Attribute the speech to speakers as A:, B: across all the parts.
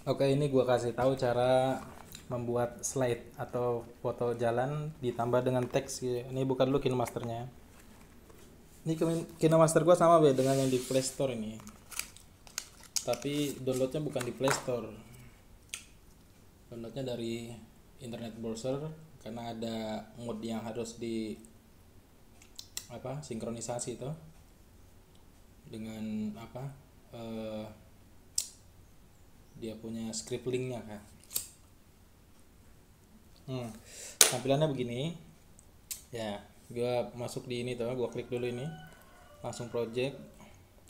A: Oke, ini gua kasih tahu cara membuat slide atau foto jalan ditambah dengan teks gitu. Ini bukan dulu KineMasternya. Ini KineMaster gua sama be dengan yang di Play Store ini. Tapi downloadnya bukan di Play Store. Downloadnya dari internet browser karena ada mode yang harus di apa sinkronisasi itu dengan apa eh, dia punya script linknya kan. Hmm. Tampilannya begini. Ya, gua masuk di ini tuh, gua klik dulu ini, langsung project.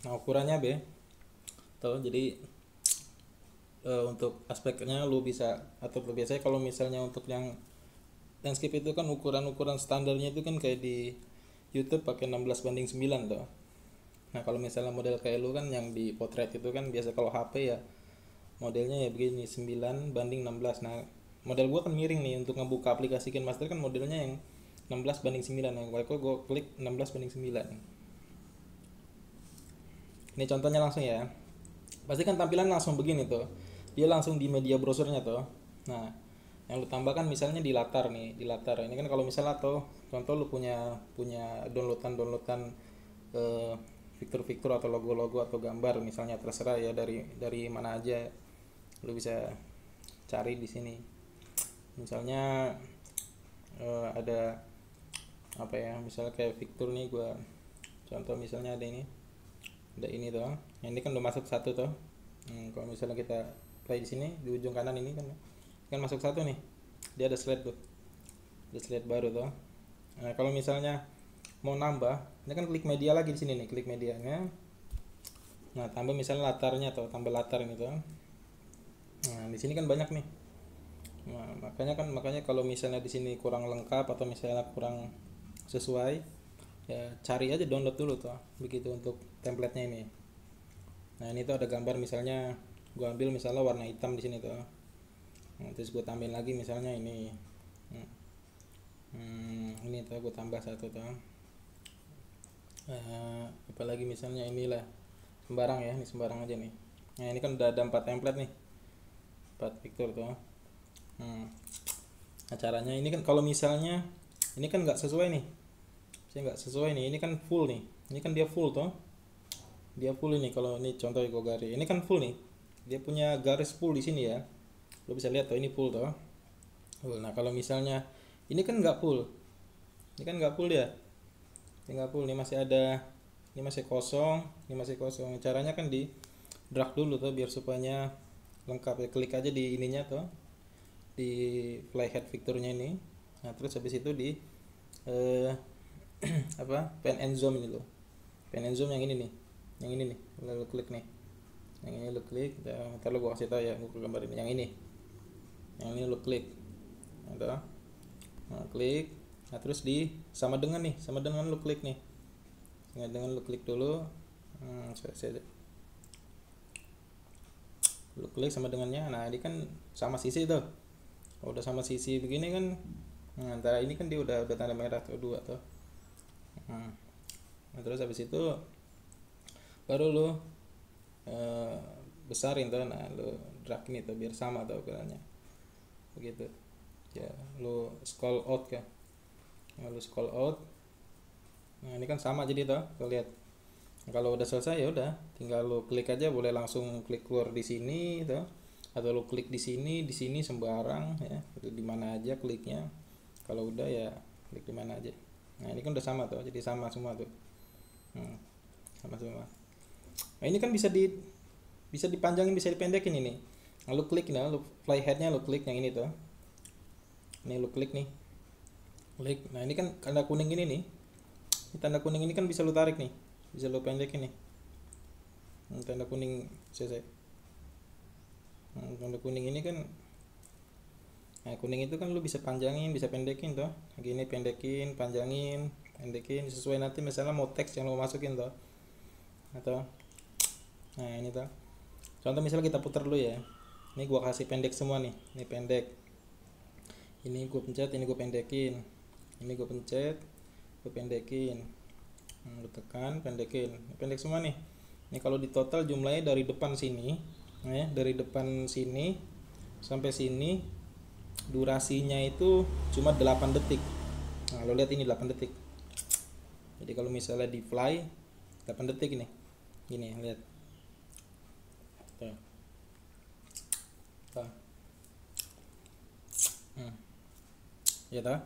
A: Nah, ukurannya be, tuh jadi untuk aspeknya lu bisa atau biasanya kalau misalnya untuk yang landscape itu kan ukuran-ukuran standarnya itu kan kayak di YouTube pakai 16:9 tuh. Nah, kalau misalnya model kayak lu kan yang di potret itu kan biasa kalau HP ya modelnya ya begini 9:16. Nah, model gua kan miring nih untuk ngebuka aplikasi KineMaster kan modelnya yang 16:9. Nah, kalau gue klik 16:9. Ini contohnya langsung ya. Pasti kan tampilan langsung begini tuh. Dia langsung di media browsernya tuh. Nah, yang lu tambahkan misalnya di latar nih, di latar. Ini kan kalau misalnya tuh contoh lu punya punya downloadan eh, fitur-fitur atau logo-logo atau gambar misalnya terserah ya dari mana aja lu bisa cari di sini. Misalnya ada apa ya? Misalnya kayak fitur nih gua contoh misalnya ada ini tuh. Yang ini kan udah masuk satu tuh. Kalau misalnya kita play di sini di ujung kanan ini kan masuk satu nih, dia ada slide tuh, ada slide baru tuh. Nah, kalau misalnya mau nambah ini kan klik media lagi di sini nih, klik medianya. Nah, tambah misalnya latarnya tuh, tambah latar ini tuh. Nah, di sini kan banyak nih. Nah, makanya kalau misalnya di sini kurang lengkap atau misalnya kurang sesuai, ya cari aja download dulu tuh, begitu untuk templatenya ini. Nah, ini tuh ada gambar misalnya gua ambil misalnya warna hitam di sini tuh. Nah, terus gue tambahin lagi misalnya ini. Ini tuh gue tambah satu tuh. Apalagi misalnya inilah sembarang ya, ini sembarang aja nih. Nah, ini kan udah ada 4 template nih, 4 fitur tuh. Hmm. Nah, caranya ini kan kalau misalnya ini kan nggak sesuai nih, saya nggak sesuai nih, ini kan full nih, ini kan dia full tuh, dia full ini. Kalau ini contoh gue garis, ini kan full nih, dia punya garis full di sini ya, lo bisa lihat tuh ini full tuh. Nah, kalau misalnya ini kan nggak full, ini kan nggak full dia, ini nggak full, ini masih ada, ini masih kosong, ini masih kosong. Caranya kan di drag dulu tuh biar supaya lengkap ya. Klik aja di ininya tuh, di playhead fiturnya ini. Nah, terus habis itu di eh, apa pen and zoom ini loh, pen and zoom yang ini nih, yang ini nih lalu klik nih, yang ini lo klik. Ntar lo gua kasih tau ya, gua gambar ini, yang ini lo klik. Nah, nah, klik. Nah, terus di sama dengan nih, sama dengan lo klik nih, sama dengan lo klik dulu. Lo klik sama dengannya. Nah, ini kan sama sisi tuh. Kalau udah sama sisi begini kan, nah, antara ini kan dia udah tanda merah tuh dua tuh. Nah, nah, terus habis itu baru lo eh, besarin tuh. Nah, lo drag ini tuh biar sama tuh ukurannya begitu ya. Lo scroll out kan, nah, lo scroll out. Nah, ini kan sama jadi tuh lo lihat. Nah, kalau udah selesai ya udah tinggal lo klik aja, boleh langsung klik keluar di sini tuh, atau lo klik di sini sembarang ya, itu di mana aja kliknya. Kalau udah ya klik di mana aja. Nah, ini kan udah sama tuh, jadi sama semua tuh. Hmm, sama semua. Nah, ini kan bisa dipanjangin, bisa dipendekin ini. Nah, lu klik nih, lu playheadnya lu klik yang ini tuh. Ini lu klik nih, klik. Nah, ini kan tanda kuning ini nih. Ini tanda kuning ini kan bisa lu tarik nih, bisa lu pendekin nih. Tanda kuning selesai. Tanda kuning ini kan, nah kuning itu kan lu bisa panjangin, bisa pendekin tuh. Gini pendekin, panjangin, pendekin sesuai nanti misalnya mau teks yang lu masukin tuh. Atau nah ini tuh. Contoh misalnya kita putar dulu ya. Ini gua kasih pendek semua nih. Ini pendek. Ini gue pencet, ini gue pendekin. Ini gue pencet, gue pendekin. Gue tekan, pendekin. Pendek semua nih. Ini kalau di total jumlahnya dari depan sini dari depan sini sampai sini durasinya itu cuma 8 detik. Nah lo lihat ini 8 detik. Jadi kalau misalnya di fly 8 detik ini, gini lihat tuh. Tuh. Ya toh,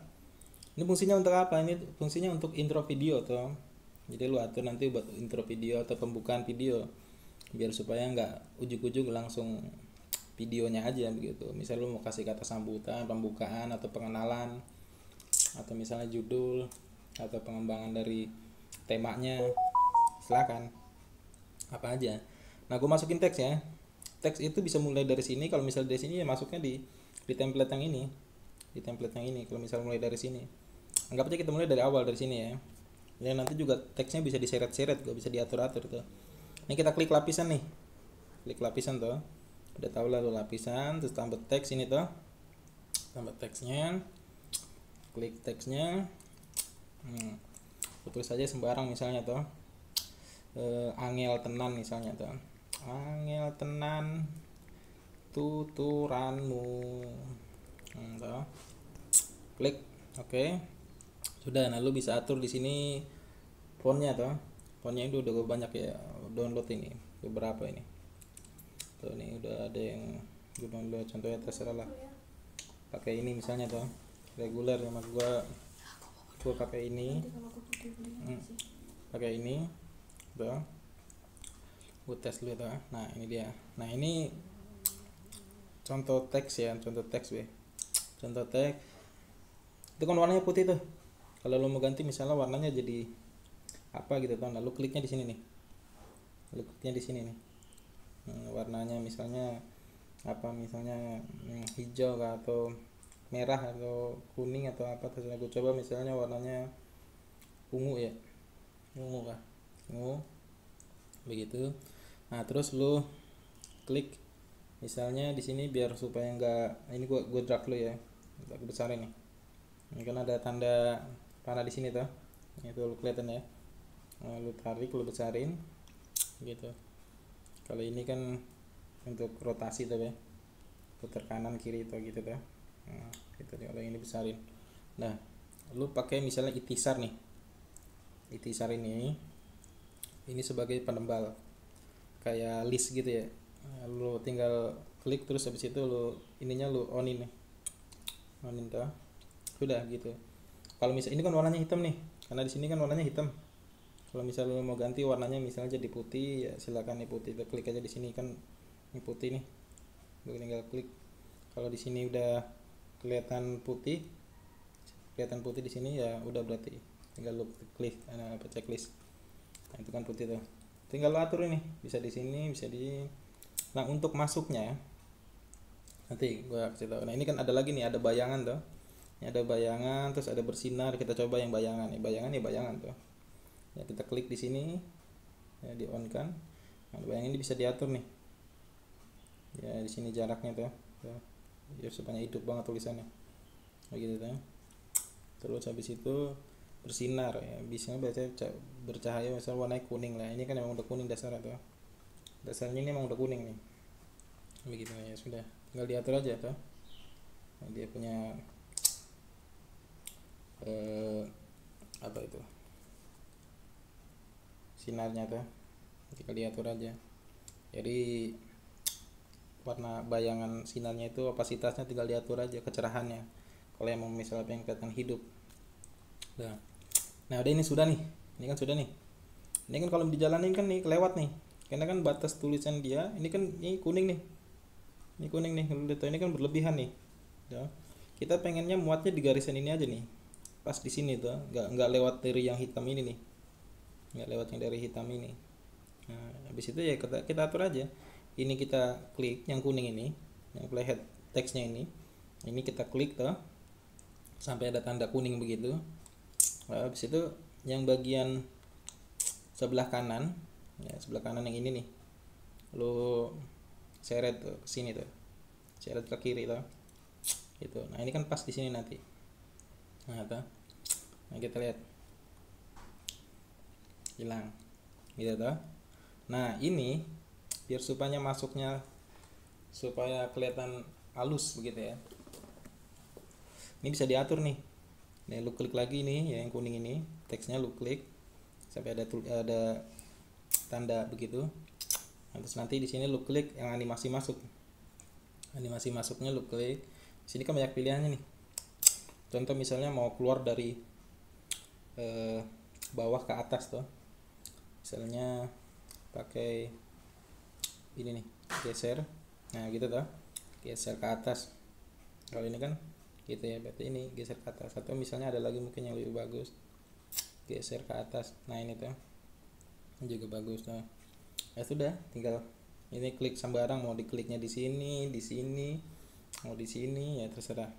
A: ini fungsinya untuk apa? Ini fungsinya untuk intro video tuh. Jadi lu atur nanti buat intro video atau pembukaan video, biar supaya nggak ujuk-ujuk langsung videonya aja begitu. Misal lu mau kasih kata sambutan, pembukaan atau pengenalan, atau misalnya judul atau pengembangan dari temanya, silakan apa aja. Nah gue masukin teks ya. Teks itu bisa mulai dari sini. Kalau misalnya dari sini ya masuknya di template yang ini, di template yang ini. Kalau misalnya mulai dari sini, anggap aja kita mulai dari awal dari sini ya. Ya nanti juga teksnya bisa diseret-seret, juga bisa diatur-atur tuh. Ini kita klik lapisan nih, klik lapisan tuh. Udah tahu lah tuh lapisan, terus tambah teks ini tuh, tambah teksnya, klik teksnya. Tulis saja sembarang misalnya tuh, angel tenan misalnya tuh, angel tenan tuturanmu. Tuh. Klik oke. Sudah, nah lu bisa atur di sini fontnya tuh. Fontnya itu udah banyak ya, download ini beberapa ini. Tuh nih udah ada yang gue download, contohnya terserah lah. Pakai ini misalnya tuh, reguler sama gua pakai ini. Pakai ini. Tuh. Gue tes dulu tuh. Nah, ini dia. Nah, ini contoh teks ya, contoh teks weh. Contoh teks. Itu kan warnanya putih tuh. Kalau lo mau ganti misalnya warnanya jadi apa gitu tuh, lalu kliknya di sini nih. Lalu kliknya di sini nih. Warnanya misalnya apa, misalnya hijau kah, atau merah atau kuning atau apa, terus aku coba misalnya warnanya ungu ya, ungu kah, ungu begitu. Nah terus lu klik misalnya di sini biar supaya enggak, ini gua drag lu ya, gua besarin nih. Ini kan ada tanda panah di sini tuh, itu lu kelihatan ya. Nah, lu tarik, lu besarin gitu. Kalau ini kan untuk rotasi tuh ya, putar kanan kiri tuh gitu tuh. Nah, gitu deh kalau ini besarin. Nah, lu pakai misalnya itisar nih. Itisar ini sebagai penembal kayak list gitu ya. Nah, lu tinggal klik terus habis itu lu ininya lu onin nih. Onin tuh. Sudah gitu. Kalau misalnya ini kan warnanya hitam nih, karena di sini kan warnanya hitam. Kalau misalnya mau ganti warnanya misalnya jadi putih, ya silakan nih putih. Kita klik aja di sini kan ini putih nih. Lu tinggal klik. Kalau di sini udah kelihatan putih di sini ya udah, berarti tinggal lu klik apa checklist. Nah, itu kan putih tuh. Tinggal lu atur ini, bisa di sini, bisa di. Nah, untuk masuknya nanti gua kasih tahu. Nah, ini kan ada lagi nih, ada bayangan tuh. Ini ada bayangan, terus ada bersinar. Kita coba yang bayangan nih, bayangan tuh. Ya kita klik di sini, ya di on kan. Nah, bayangan ini bisa diatur nih. Ya di sini jaraknya tuh, ya, biar supaya hidup banget tulisannya. Begitu tuh. Terus habis itu bersinar ya, bisa bercahaya misalnya warnanya kuning lah. Ini kan memang udah kuning dasarnya tuh. Dasarnya ini memang udah kuning nih. Begitu ya, sudah. Tinggal diatur aja tuh. Nah, dia punya apa itu sinarnya tuh, tinggal diatur aja. Jadi warna bayangan sinarnya itu opasitasnya tinggal diatur aja, kecerahannya kalau emang misalnya pengen kelihatan hidup. Nah udah, ini sudah nih, ini kan sudah nih. Ini kan kalau dijalanin kan nih kelewat nih, karena kan batas tulisan dia ini kan ini kuning nih, ini kan berlebihan nih. Kita pengennya muatnya di garisan ini aja nih, pas di sini tuh, nggak lewat dari yang hitam ini nih, nggak lewat yang dari hitam ini. Nah habis itu ya kita atur aja. Ini kita klik yang kuning ini, yang playhead teksnya ini kita klik tuh sampai ada tanda kuning begitu. Nah, habis itu yang bagian sebelah kanan, ya sebelah kanan yang ini nih, lu seret tuh ke sini tuh, seret ke kiri tuh, gitu. Nah ini kan pas di sini nanti. Nah kita lihat hilang gitu tuh. Nah ini biar supaya masuknya supaya kelihatan halus begitu ya. Ini bisa diatur nih. Nih lu klik lagi nih ya, yang kuning ini, teksnya lu klik sampai ada tanda begitu. Nah, terus nanti di sini lu klik yang animasi masuk. Animasi masuknya lu klik. Di sini kan banyak pilihannya nih. Contoh misalnya mau keluar dari bawah ke atas tuh. Misalnya pakai ini nih, geser. Nah, gitu tuh. Geser ke atas. Kalau ini kan gitu ya, berarti ini geser ke atas. Atau misalnya ada lagi mungkin yang lebih bagus, geser ke atas. Nah, ini tuh juga bagus tuh. Ya sudah, tinggal ini klik sembarang, mau dikliknya di sini, mau di sini ya terserah.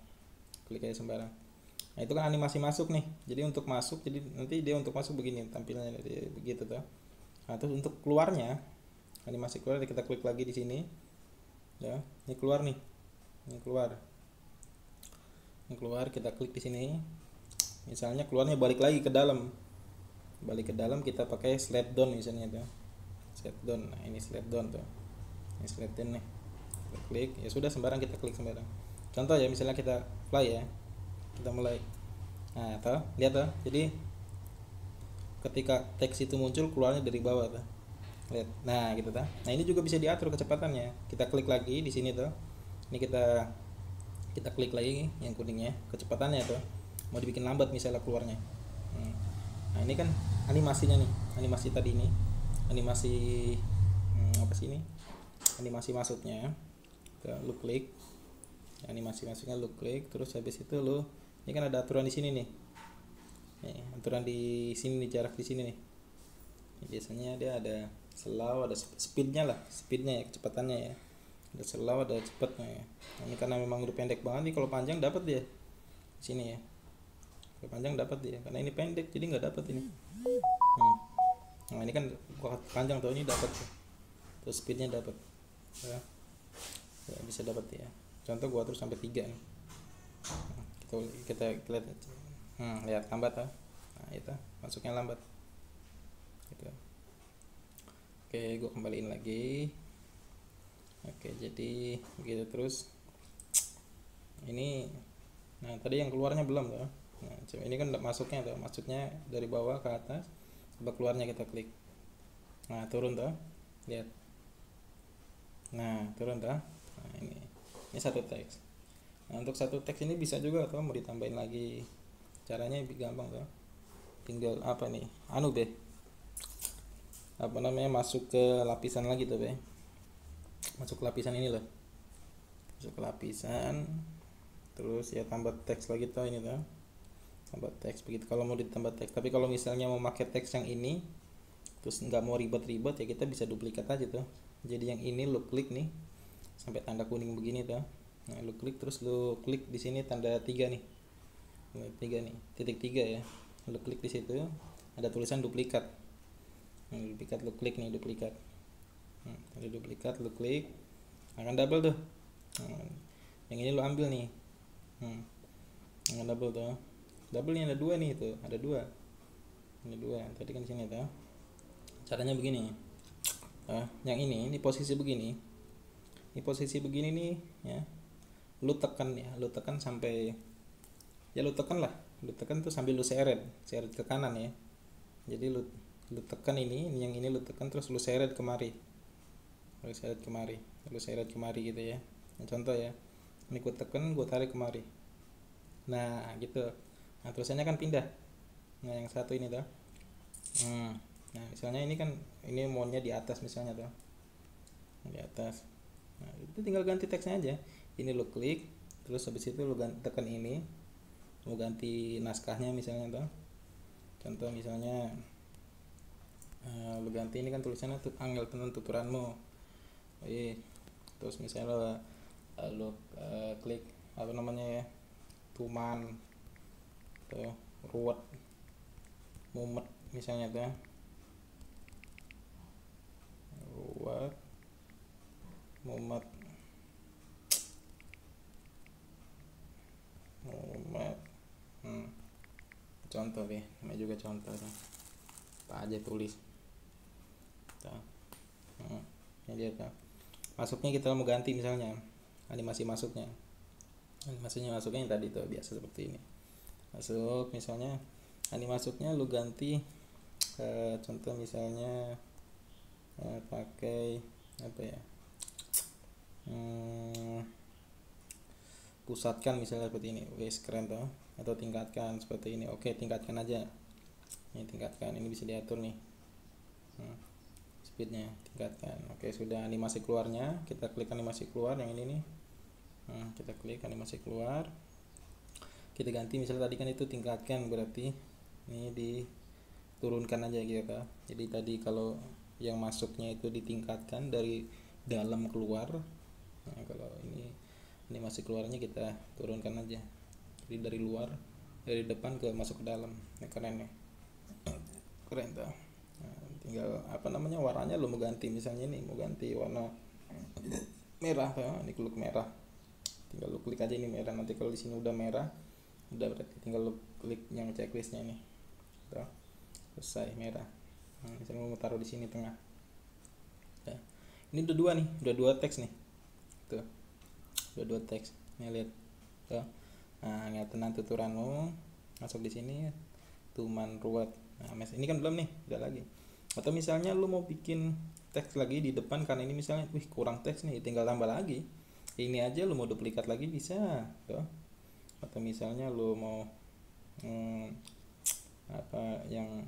A: Klik aja sembarang. Nah, itu kan animasi masuk nih. Jadi untuk masuk, jadi nanti dia untuk masuk begini tampilannya begitu tuh. Nah, terus untuk keluarnya, animasi keluar kita klik lagi di sini. Ya, ini keluar nih. Ini keluar. Ini keluar, kita klik di sini. Misalnya keluarnya balik lagi ke dalam. Balik ke dalam kita pakai slide down misalnya tuh. Slide down. Nah, ini slide down tuh. Ini slide down nih. Kita klik, ya sudah sembarang kita klik sembarang. Contoh ya, misalnya kita play ya. Kita mulai. Nah, tuh, lihat tuh. Jadi ketika teks itu muncul keluarnya dari bawah tuh. Lihat. Nah, gitu tuh. Nah, ini juga bisa diatur kecepatannya. Kita klik lagi di sini tuh. Ini kita klik lagi yang kuningnya, kecepatannya tuh. Mau dibikin lambat misalnya keluarnya. Nah, ini kan animasinya nih. Animasi tadi ini. Animasi apa sih ini? Animasi masuknya. Lu klik. Animasi masuknya lu klik, terus habis itu lu ini kan ada aturan di sini nih. Nih, aturan di sini nih, jarak di sini nih. Biasanya dia ada slow, ada speednya ya, kecepatannya ya. Ada slow, ada cepatnya ya. Nah, ini karena memang udah pendek banget nih, kalau panjang dapat dia di sini ya. Kalau panjang dapat dia, karena ini pendek jadi nggak dapat ini. Nah, ini kan gua panjang tuh, ini dapat tuh. Terus speednya dapat. Ya. Ya, bisa dapat ya. Contoh gua terus sampai 3 nih. Kita lihat. Lihat lambat tuh. Nah, itu masuknya lambat. Gitu. Oke, gua kembaliin lagi. Oke, jadi begitu terus. Ini nah tadi yang keluarnya belum tuh. Nah, ini kan masuknya tuh, masuknya dari bawah ke atas. Coba keluarnya kita klik. Nah, turun tuh. Lihat. Nah, turun tuh. Nah, ini satu teks. Nah, untuk satu teks ini bisa juga tuh mau ditambahin lagi. Caranya gampang tuh. Tinggal apa nih? Apa namanya, masuk ke lapisan lagi tuh, masuk ke lapisan ini loh, masuk ke lapisan, terus ya tambah teks lagi tuh, ini tuh tambah teks begitu kalau mau ditambah teks. Tapi kalau misalnya mau pakai teks yang ini terus nggak mau ribet-ribet ya kita bisa duplikat aja tuh. Jadi yang ini lu klik nih sampai tanda kuning begini tuh. Nah, lu klik terus lu klik di sini tanda 3 nih. 3 nih, titik 3 ya. Lu klik di situ ada tulisan duplikat. Nah, duplikat lu klik nih, duplikat. Ada duplikat lu klik akan double tuh. Yang ini lu ambil nih. Akan double tuh. Double ini ada 2 nih tuh, ada 2. Ini 2. Tadi kan sini tuh. Caranya begini. Yang ini posisi begini. Ini posisi begini nih ya. Lu tekan ya, lu tekan sampai ya lu tekan lah. Lu tekan tuh sambil lu seret ke kanan ya. Jadi lu tekan ini yang ini lu tekan terus lu seret kemari. Lu seret kemari gitu ya. Nah, contoh ya. Ini gua tekan, gua tarik kemari. Nah, gitu. Nah, tulisannya kan pindah. Nah, yang satu ini tuh. Nah, misalnya ini kan ini maunya di atas misalnya tuh. Di atas. Nah, itu tinggal ganti teksnya aja. Ini lu klik, terus habis itu lu tekan ini. Mau ganti naskahnya misalnya tuh. Contoh misalnya lu ganti ini kan tulisannya tuh angel tenan tuturanmu. Terus misalnya lu klik apa namanya ya, tuman tuh, ruwet, mumet misalnya tuh, ruwet, mumet, contoh deh, namanya juga contoh tuh. Apa aja tulis tuh. Ini dia tuh. masuknya kita mau ganti, misalnya animasi masuknya yang tadi tuh biasa seperti ini. Masuk misalnya masuknya lu ganti, contoh misalnya pakai apa ya, pusatkan misalnya seperti ini, wes keren tuh. Atau tingkatkan seperti ini, oke tingkatkan aja, ini tingkatkan, ini bisa diatur nih, speednya tingkatkan. Oke, sudah animasi keluarnya, kita klik animasi keluar yang ini nih. Kita klik animasi keluar, kita ganti misalnya tadi kan itu tingkatkan, berarti ini diturunkan aja gitu kan. Jadi tadi kalau yang masuknya itu ditingkatkan dari dalam keluar, nah kalau ini animasi keluarnya kita turunkan aja, jadi dari luar, dari depan ke masuk ke dalam. Ini keren ya, keren tuh. Nah, tinggal apa namanya, warnanya lo mau ganti, misalnya ini mau ganti warna merah tuh, ini klik merah, tinggal lo klik aja ini merah. Nanti kalau di sini udah merah, udah berarti tinggal lo klik yang checklistnya nih tuh, selesai merah. Misalnya mau taruh di sini tengah. Nah, ini udah dua teks nih tuh, udah dua teks nih, lihat tuh. Nah, ngeliatin tuturanmu masuk di sini, tuman ruwet. Nah, ini kan belum nih, udah lagi. Atau misalnya lu mau bikin teks lagi di depan, karena ini misalnya kurang teks nih, tinggal tambah lagi. Ini aja lu mau duplikat lagi bisa tuh. Atau misalnya lu mau apa yang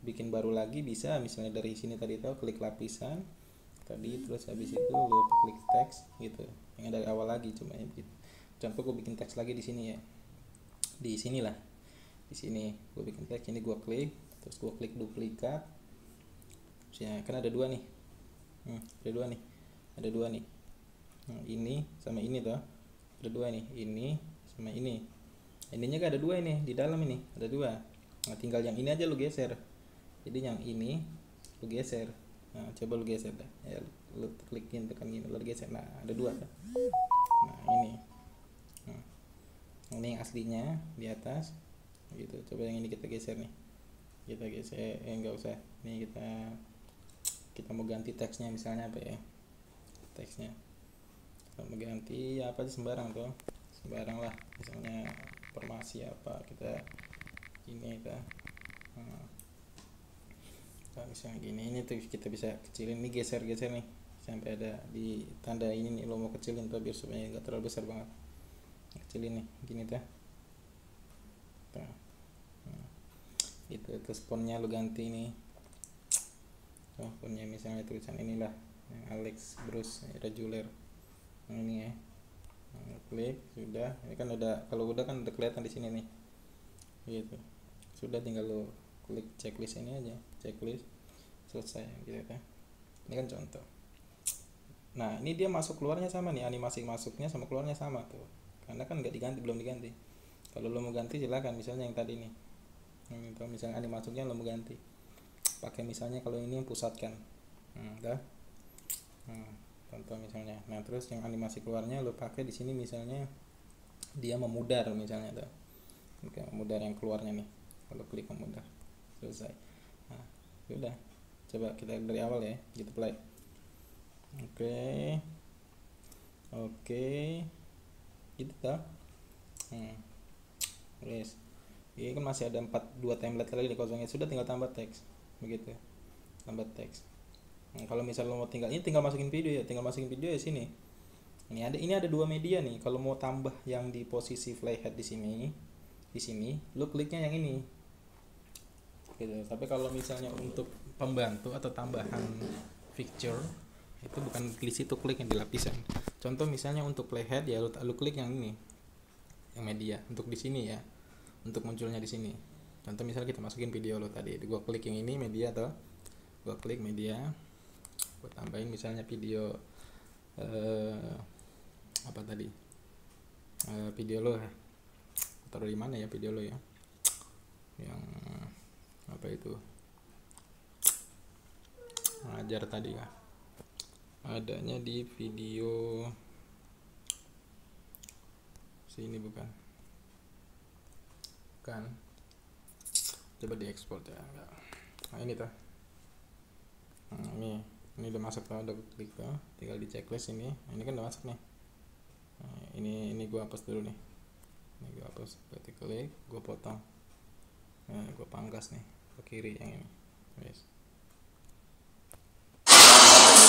A: bikin baru lagi bisa, misalnya dari sini tadi tuh klik lapisan tadi, terus habis itu lu klik teks gitu, yang dari awal lagi, cuma ya gitu. Contoh gue bikin teks lagi di sini ya, di sinilah, di sini gue bikin teks ini, gue klik, terus gue klik duplikat ya, kan ada dua nih, ada dua nih, ini sama ini tuh ada dua nih, ini sama ini, ininya kan ada dua, ini di dalam ini ada dua. Nah, tinggal yang ini aja lu geser, jadi yang ini lu geser. Nah, coba lu geser dah ya, lu klikin tekan gini, lu geser. Nah, ada dua kan? Nah, ini yang aslinya di atas gitu. Coba yang ini kita geser nih, kita geser, enggak usah, ini kita mau ganti teksnya, misalnya apa ya teksnya, kita mau ganti apa aja, sembarang tuh, sembarang lah, misalnya informasi apa, kita ini kita misalnya gini, ini tuh kita bisa kecilin, ini geser nih sampai ada di tanda ini nih, lo mau kecilin tuh biar supaya nggak terlalu besar banget, kecilin nih gini tuh. Itu terus fontnya lo ganti nih, fontnya misalnya tulisan inilah yang Alex Bruce Regular, ini ya. Klik, sudah, ini kan udah, kalau udah kan udah kelihatan di sini nih gitu. Sudah, tinggal lo klik checklist ini aja, checklist, selesai gitu kan. Ini kan contoh. Nah, ini dia masuk keluarnya sama nih, animasi masuknya sama keluarnya sama tuh, karena kan nggak diganti, belum diganti. Kalau lo mau ganti silakan, misalnya yang tadi nih, kalau misalnya animasinya lo mau ganti pakai misalnya kalau ini yang pusatkan, contoh misalnya. Nah, terus yang animasi keluarnya lo pakai di sini, misalnya dia memudar misalnya tuh. Oke, memudar yang keluarnya nih, kalau klik memudar, selesai. Nah, sudah, coba kita dari awal ya, gitu play. Oke gitu tuh. Yes, ini kan masih ada 2 template lagi di kosongnya, sudah tinggal tambah teks begitu, tambah teks. Kalau misal lo mau tinggal masukin video ya, sini. Ini ada 2 media nih. Kalau mau tambah yang di posisi playhead di sini lo kliknya yang ini gitu. Tapi kalau misalnya untuk pembantu atau tambahan picture itu bukan di situ, klik yang di lapisan. Contoh misalnya untuk playhead ya lu klik yang ini, yang media, untuk di sini ya, untuk munculnya di sini. Contoh misalnya kita masukin video lo tadi, gua klik yang ini media atau gua klik media, gua tambahin misalnya video apa tadi, video lo taruh di mana ya video lo ya, yang apa itu ngajar tadi ya, adanya di video sini, bukan coba diekspor ya, enggak. Nah, ini tuh, ini Ini udah masuk tuh, udah klik tuh, tinggal di checklist ini. Nah, ini kan udah masuk nih. Nah, ini gua hapus dulu nih. Ini gua hapus, gua klik, gua potong. Nah, gua pangkas nih ke kiri yang ini. Yes.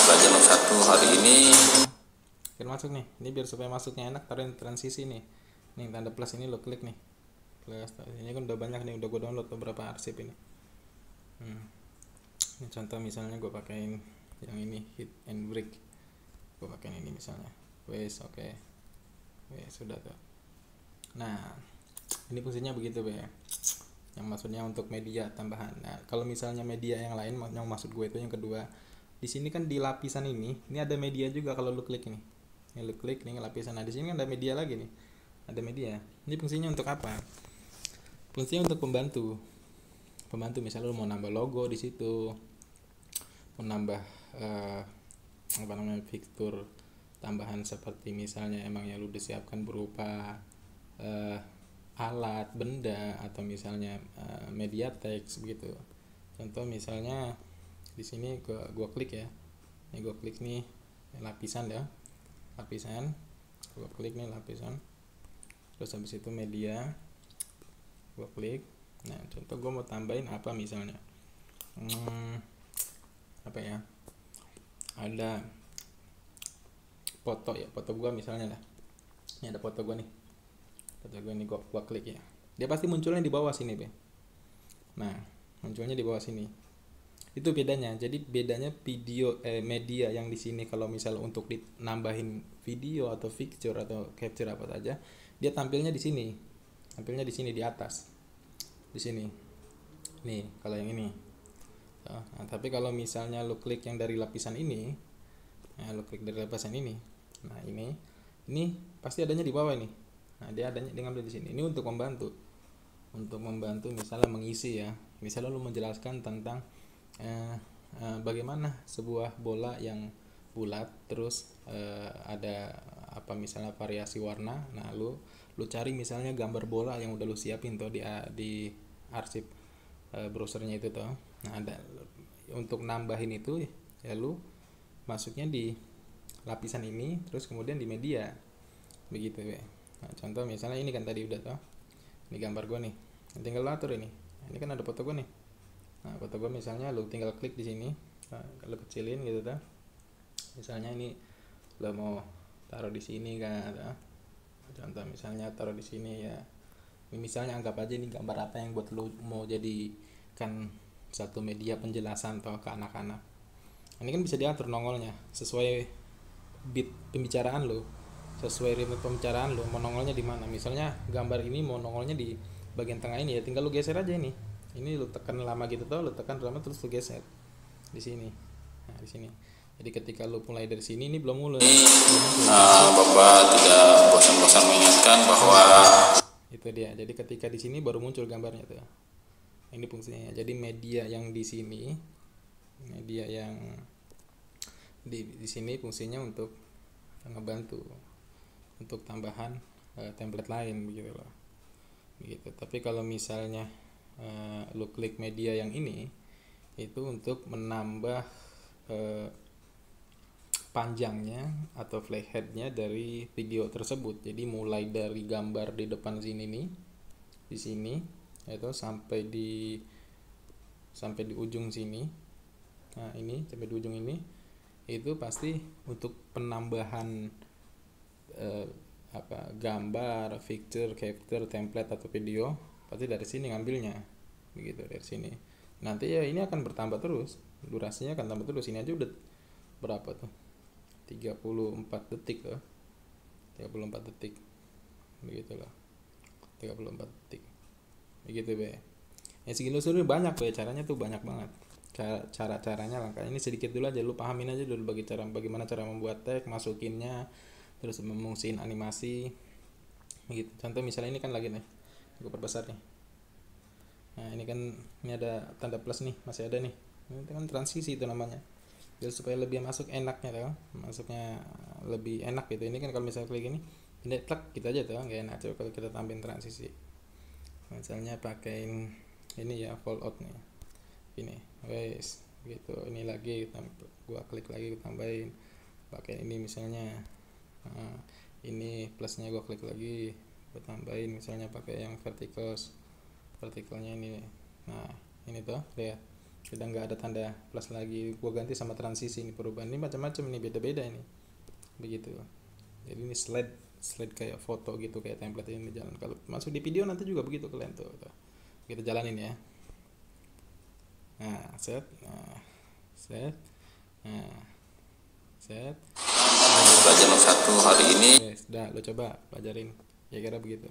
B: Pelajaran 1 hari ini
A: Kan masuk nih. Ini biar supaya masuknya enak, taruh transisi nih. Nih tanda plus ini lo klik nih. Plus ini kan udah banyak nih, udah gue download beberapa arsip ini. Ini contoh misalnya gue pakein yang ini, hit and break. Gue pakein ini misalnya. Wes, oke. Wes, sudah tuh. Nah, ini fungsinya begitu be. Yang maksudnya untuk media tambahan. Nah, kalau misalnya media yang lain, yang maksud gue itu yang kedua, di sini kan di lapisan ini ada media juga kalau lu klik ini. Ini lu klik nih lapisan. Nah, di sini kan ada media lagi nih. Ada media. Ini fungsinya untuk apa? Fungsinya untuk pembantu. Pembantu misalnya lu mau nambah logo di situ, mau nambah fitur tambahan seperti misalnya emang yang lu disiapkan berupa alat, benda, atau misalnya media teks begitu. Contoh misalnya di sini gua klik ya. Ini gua klik nih lapisan ya. Lapisan. Gua klik nih lapisan. Terus habis itu media. Gua klik. Nah, contoh gua mau tambahin apa misalnya. Apa ya? Ada foto ya, foto gua misalnya lah. Ini ada foto gua nih. Foto gua nih gua klik ya. Dia pasti munculnya di bawah sini, Be. Nah, munculnya di bawah sini. Itu bedanya. Jadi bedanya video media yang di sini kalau misal untuk nambahin video atau picture atau capture apa saja, dia tampilnya di sini. Tampilnya di sini di atas. Di sini. Nih, kalau yang ini. Nah, tapi kalau misalnya lu klik yang dari lapisan ini, nah lu klik dari lapisan ini. Nah, ini pasti adanya di bawah nih. Nah, dia adanya ngambil di sini. Ini untuk membantu. Untuk membantu misalnya mengisi ya. Misalnya lu menjelaskan tentang bagaimana sebuah bola yang bulat terus ada apa misalnya variasi warna. Nah, lu cari misalnya gambar bola yang udah lu siapin tuh di arsip browsernya itu tuh. Nah, ada untuk nambahin itu ya lu masuknya di lapisan ini terus kemudian di media begitu ya. Nah, contoh misalnya ini kan tadi udah tuh. Ini gambar gua nih. Tinggal lu atur ini. Nah, ini kan ada foto gua nih. Nah, foto gue misalnya lu tinggal klik di sini, lu kecilin gitu kan. Misalnya ini lu mau taruh di sini kan. Contoh misalnya taruh di sini ya. Ini misalnya anggap aja ini gambar apa yang buat lu mau jadikan satu media penjelasan toh ke anak-anak. Ini kan bisa diatur nongolnya sesuai bit pembicaraan lu, sesuai ritme pembicaraan lu mau nongolnya di mana. Misalnya gambar ini mau nongolnya di bagian tengah ini ya, tinggal lu geser aja ini. Ini lu tekan lama gitu tuh, lu tekan lama terus lu geser di sini. Nah, di sini. Jadi ketika lu mulai dari sini ini belum mulai.
B: Bapak tidak bosan-bosan mengingatkan bahwa
A: itu dia. Jadi ketika di sini baru muncul gambarnya tuh. Ini fungsinya. Jadi media yang di sini, media yang di sini fungsinya untuk ngebantu untuk tambahan template lain begitu loh. Begitu. Tapi kalau misalnya lu klik media yang ini itu untuk menambah panjangnya atau playheadnya dari video tersebut. Jadi mulai dari gambar di depan sini nih, di sini itu sampai di ujung sini. Nah, ini sampai di ujung ini itu pasti untuk penambahan gambar, picture, capture, template atau video pasti dari sini ngambilnya begitu, dari sini. Nanti ya ini akan bertambah terus, durasinya akan tambah terus. Ini aja udah berapa tuh, 34 detik tuh, 34 detik begitulah, 34 detik begitu be. Ya segini sebenarnya banyak be, caranya tuh banyak banget cara-caranya. Langkah ini sedikit dulu aja, lu pahamin aja dulu bagaimana cara membuat tag, masukinnya, terus memungsiin animasi begitu. Contoh misalnya ini kan lagi nih gue perbesar nih. Nah, ini kan ini ada tanda plus nih, masih ada nih. Ini kan transisi itu namanya. Biar supaya lebih masuk enaknya tuh, masuknya lebih enak gitu. Ini kan kalau misalnya klik ini plak gitu aja tuh, nggak enak. Coba kalau kita tambahin transisi. Misalnya pakein ini ya, fold out nih. Ini, wes, gitu. Ini lagi gua klik lagi, gua tambahin pakai ini misalnya. Nah, ini plusnya gua klik lagi, gua tambahin misalnya pakai yang vertikalnya ini. Nah ini tuh lihat udah nggak ada tanda plus lagi, gua ganti sama transisi. Ini perubahan ini macam-macam, ini beda-beda ini begitu. Jadi ini slide kayak foto gitu, kayak template ini jalan. Kalau masuk di video nanti juga begitu kalian tuh. Kita jalanin ya. Nah set, nah set, nah set.
B: Belajar 01 hari ini
A: Sudah lo coba pelajarin ya, kira begitu.